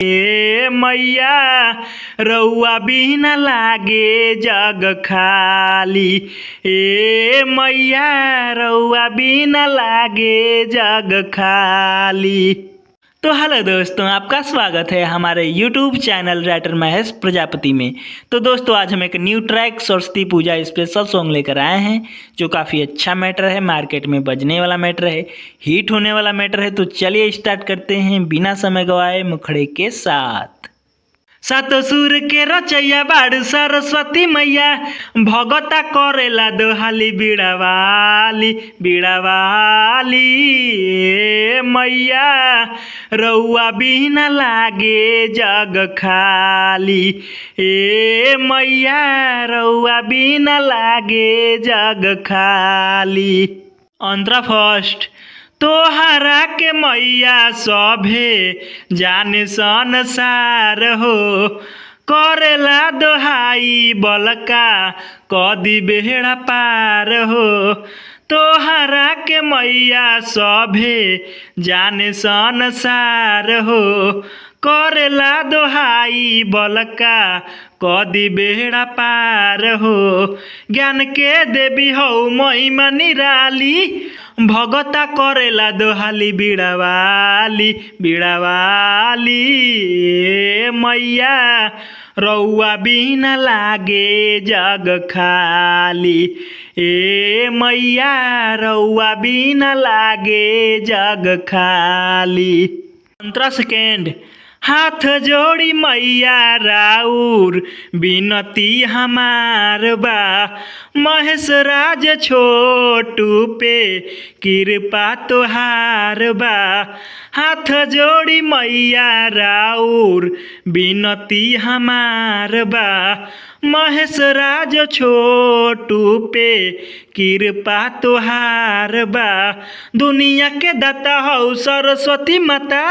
ए मैया रउआ बिना लागे जग खाली। ए मैया रउआ बिना लागे जग खाली। तो हेलो दोस्तों, आपका स्वागत है हमारे YouTube channel writer Mahesh Prajapati में। तो दोस्तों, आज हम एक न्यू ट्रैक सरस्वती पूजा स्पेशल सॉन्ग लेकर आए हैं जो काफ़ी अच्छा मैटर है, मार्केट में बजने वाला मैटर है, हिट होने वाला मैटर है। तो चलिए स्टार्ट करते हैं बिना समय गवाए मुखड़े के साथ। सात सुर के रचैया बाड़ सरस्वती मैया, भगता करेला दोहाली बीड़ावाली बीड़ावाली। ए मैया रउआ बिना लागे जग खाली। ए मैया रउआ बिना लागे जग खाली। अंतरा फर्स्ट। तोहरा के मैया सभे जाने संसार हो, करेला दोहाई बलका कदी बेड़ा पार हो। तोहरा के मैया सभे जाने संसार हो, करेला दोहाई बलका कदी बेड़ा पार हो। ज्ञान के देवी हो महिमा निराली, भगता करेला दोहाली बीड़ावाली बीड़ावाली। ए मैया रउआ बिना लागे जग खाली। ए मैया रउआ बिना लागे जग खाली। 15 सेकेंड। हाथ जोड़ी मैया राउर बिनती हमार बा, महेश राज छोटू पे कृपा तोहार बा। हाथ जोड़ी मैया राउर बिनती हमार बा, महेश राज छोटू पे कृपा तोहार बा। दुनिया के दाता हौ सरस्वती माता,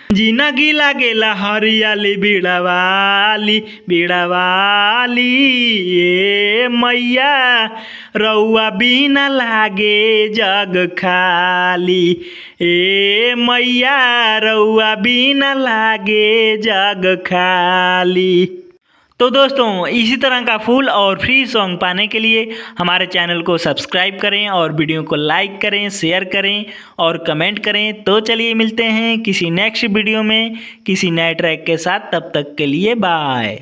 जिंदगी लागेला हरियाली बीड़ावाली बीड़ावाली। ए मैया रउआ बिना लागे जग खाली। ए मैया रउआ बिना लागे जग खाली। तो दोस्तों, इसी तरह का फुल और फ्री सॉन्ग पाने के लिए हमारे चैनल को सब्सक्राइब करें और वीडियो को लाइक करें, शेयर करें और कमेंट करें। तो चलिए मिलते हैं किसी नेक्स्ट वीडियो में किसी नए ट्रैक के साथ। तब तक के लिए बाय।